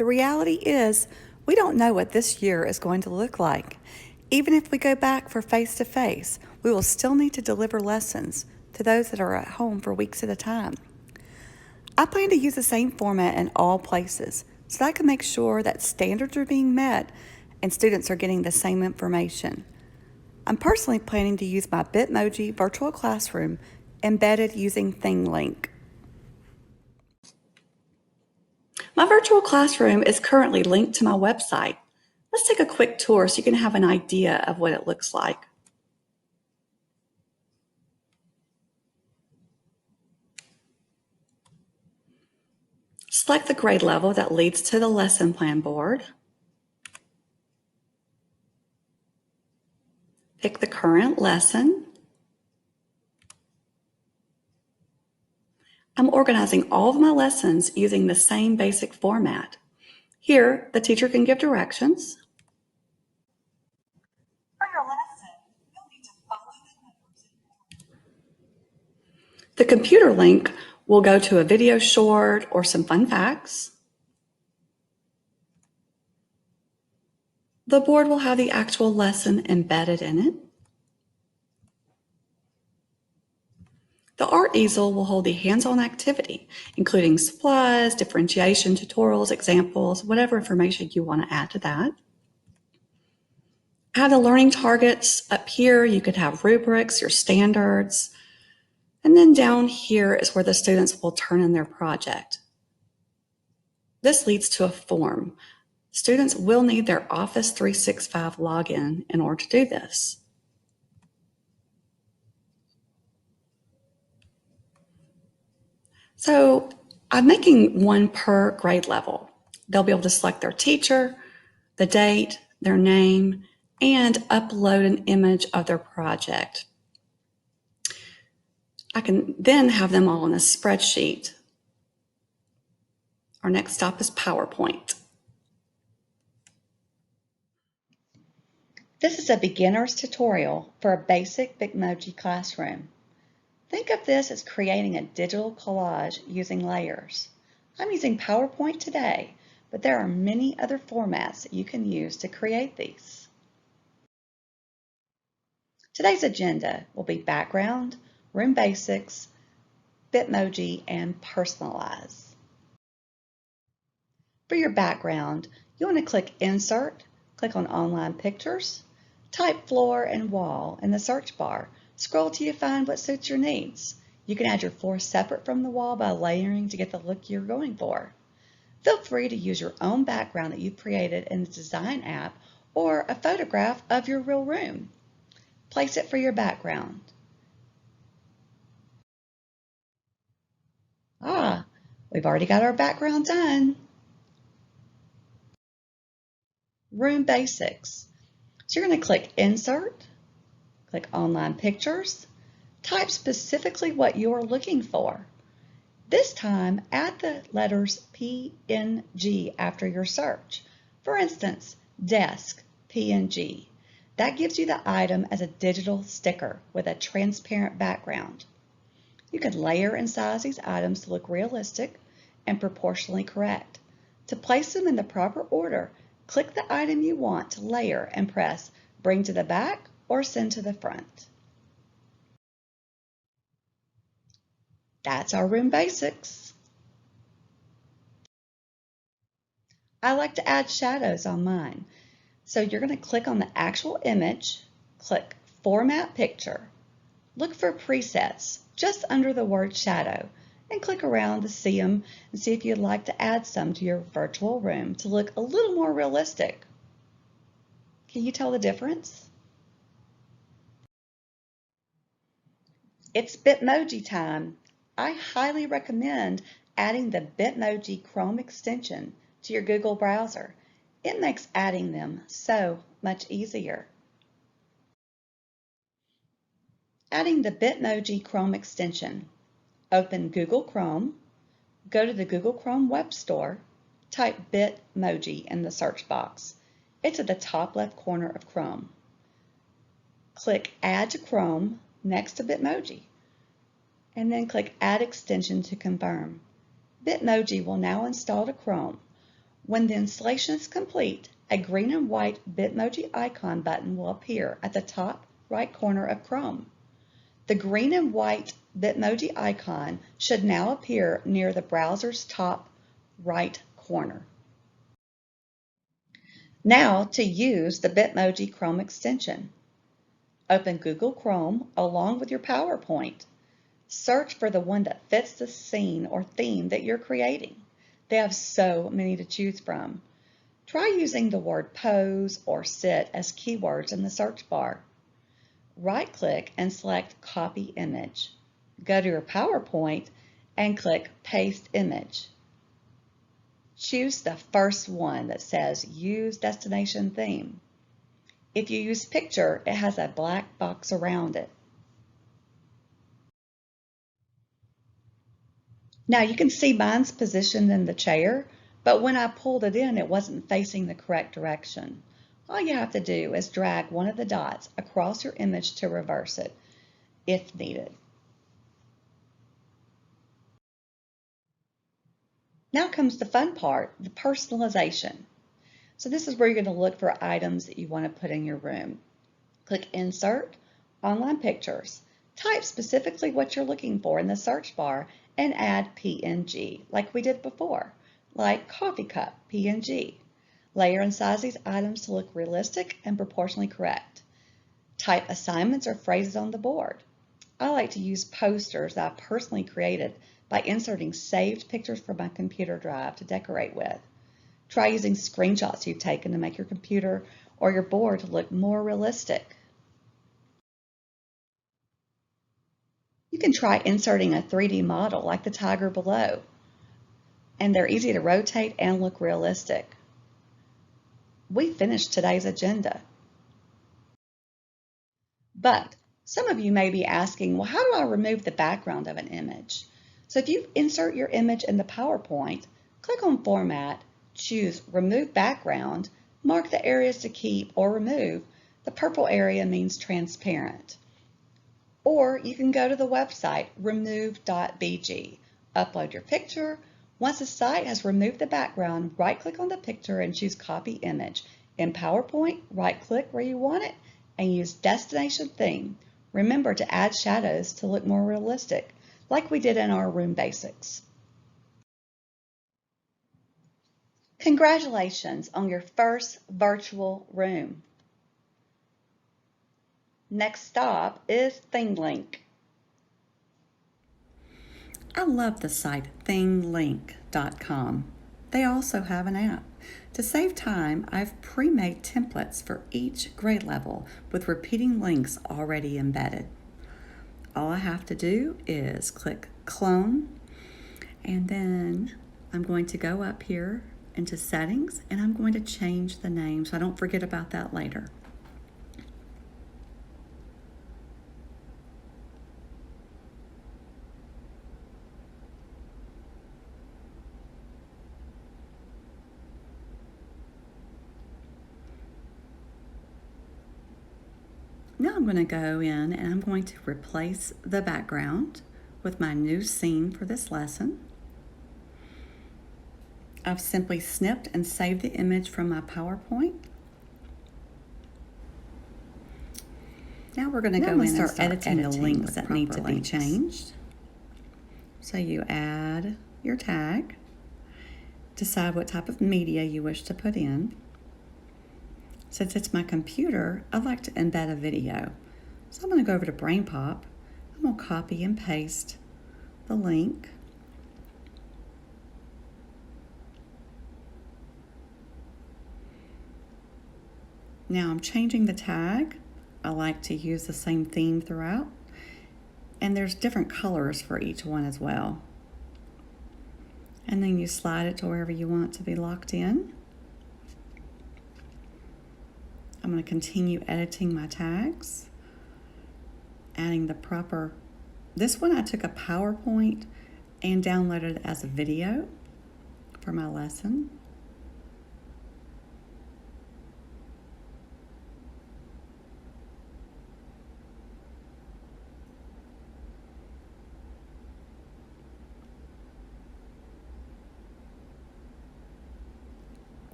The reality is, we don't know what this year is going to look like. Even if we go back for face-to-face, we will still need to deliver lessons to those that are at home for weeks at a time. I plan to use the same format in all places so that I can make sure that standards are being met and students are getting the same information. I'm personally planning to use my Bitmoji virtual classroom embedded using ThingLink. My virtual classroom is currently linked to my website. Let's take a quick tour so you can have an idea of what it looks like. Select the grade level that leads to the lesson plan board. Pick the current lesson. I'm organizing all of my lessons using the same basic format. Here, the teacher can give directions. For your lesson, you'll need to follow the numbers. The computer link will go to a video short or some fun facts. The board will have the actual lesson embedded in it. The art easel will hold the hands-on activity, including supplies, differentiation, tutorials, examples, whatever information you want to add to that. Have the learning targets up here. You could have rubrics, your standards, and then down here is where the students will turn in their project. This leads to a form. Students will need their Office 365 login in order to do this. So I'm making one per grade level. They'll be able to select their teacher, the date, their name, and upload an image of their project. I can then have them all in a spreadsheet. Our next stop is PowerPoint. This is a beginner's tutorial for a basic Bitmoji classroom. Think of this as creating a digital collage using layers. I'm using PowerPoint today, but there are many other formats that you can use to create these. Today's agenda will be background, room basics, Bitmoji, and personalize. For your background, you want to click Insert, click on Online Pictures, type floor and wall in the search bar. Scroll till you find what suits your needs. You can add your floor separate from the wall by layering to get the look you're going for. Feel free to use your own background that you've created in the Design app or a photograph of your real room. Place it for your background. We've already got our background done. Room Basics. So you're going to click Insert, click Online Pictures, type specifically what you're looking for. This time, add the letters PNG after your search. For instance, desk, PNG. That gives you the item as a digital sticker with a transparent background. You can layer and size these items to look realistic and proportionally correct. To place them in the proper order, click the item you want to layer and press Bring to the back or Send to the front. That's our room basics. I like to add shadows on mine. So you're going to click on the actual image, click Format Picture. Look for presets just under the word shadow and click around to see them and see if you'd like to add some to your virtual room to look a little more realistic. Can you tell the difference? It's Bitmoji time. I highly recommend adding the Bitmoji Chrome extension to your Google browser. It makes adding them so much easier. Adding the Bitmoji Chrome extension. Open Google Chrome, go to the Google Chrome Web Store, type Bitmoji in the search box. It's at the top left corner of Chrome. Click Add to Chrome next to Bitmoji, and then click Add Extension to confirm. Bitmoji will now install to Chrome. When the installation is complete, a green and white Bitmoji icon button will appear at the top right corner of Chrome. The green and white Bitmoji icon should now appear near the browser's top right corner. Now to use the Bitmoji Chrome extension. Open Google Chrome along with your PowerPoint. Search for the one that fits the scene or theme that you're creating. They have so many to choose from. Try using the word pose or sit as keywords in the search bar. Right-click and select Copy Image. Go to your PowerPoint and click Paste Image. Choose the first one that says Use Destination Theme. If you use Picture, it has a black box around it. Now you can see mine's positioned in the chair, but when I pulled it in, it wasn't facing the correct direction. All you have to do is drag one of the dots across your image to reverse it, if needed. Now comes the fun part, the personalization. So this is where you're going to look for items that you want to put in your room. Click Insert, Online Pictures. Type specifically what you're looking for in the search bar and add PNG, like we did before, like coffee cup, PNG. Layer and size these items to look realistic and proportionally correct. Type assignments or phrases on the board. I like to use posters that I personally created by inserting saved pictures from my computer drive to decorate with. Try using screenshots you've taken to make your computer or your board to look more realistic. You can try inserting a 3D model like the tiger below, and they're easy to rotate and look realistic. We finished today's agenda. But some of you may be asking, well, how do I remove the background of an image? So if you insert your image in the PowerPoint, click on Format, choose Remove Background, mark the areas to keep or remove. The purple area means transparent. Or you can go to the website remove.bg, upload your picture. Once the site has removed the background, right-click on the picture and choose Copy Image. In PowerPoint, right-click where you want it and use Destination Theme. Remember to add shadows to look more realistic, like we did in our room basics. Congratulations on your first virtual room. Next stop is ThingLink. I love the site ThingLink.com. They also have an app. To save time, I've pre-made templates for each grade level with repeating links already embedded. All I have to do is click Clone, and then I'm going to go up here into Settings, and I'm going to change the name so I don't forget about that later. Now I'm going to go in and I'm going to replace the background with my new scene for this lesson. I've simply snipped and saved the image from my PowerPoint. Now we're going to go in and start editing the links that need to be changed. So you add your tag, decide what type of media you wish to put in. Since it's my computer, I'd like to embed a video. So I'm going to go over to BrainPop. I'm going to copy and paste the link. Now I'm changing the tag. I like to use the same theme throughout. And there's different colors for each one as well. And then you slide it to wherever you want it to be locked in. I'm going to continue editing my tags, adding the proper, this one I took a PowerPoint and downloaded it as a video for my lesson.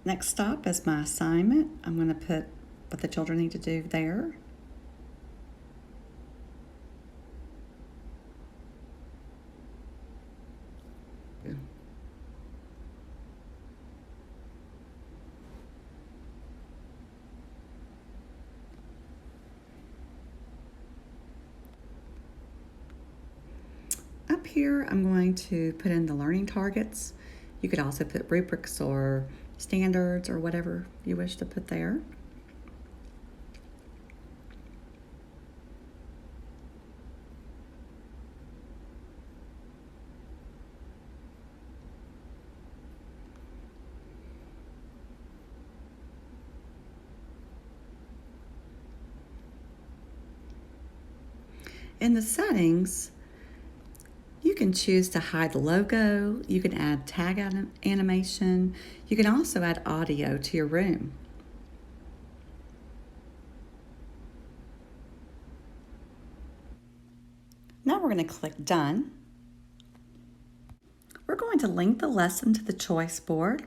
Next stop is my assignment. I'm going to put what the children need to do there. Up here, I'm going to put in the learning targets. You could also put rubrics or standards or whatever you wish to put there. In the settings, you can choose to hide the logo, you can add tag animation, you can also add audio to your room. Now we're going to click Done. We're going to link the lesson to the choice board.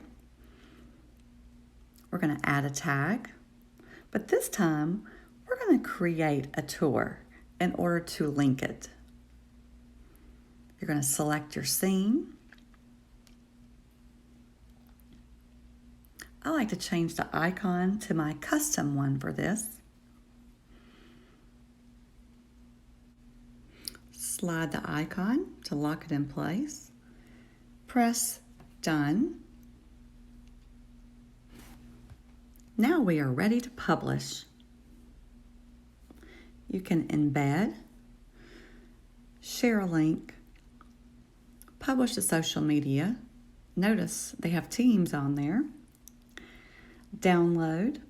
We're going to add a tag, but this time we're going to create a tour in order to link it. You're going to select your scene. I like to change the icon to my custom one for this. Slide the icon to lock it in place. Press Done. Now we are ready to publish. You can embed, share a link, publish to social media. Notice they have teams on there. Download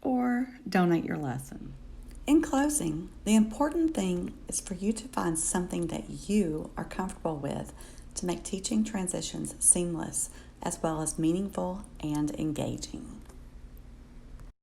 or donate your lesson. In closing, the important thing is for you to find something that you are comfortable with to make teaching transitions seamless as well as meaningful and engaging.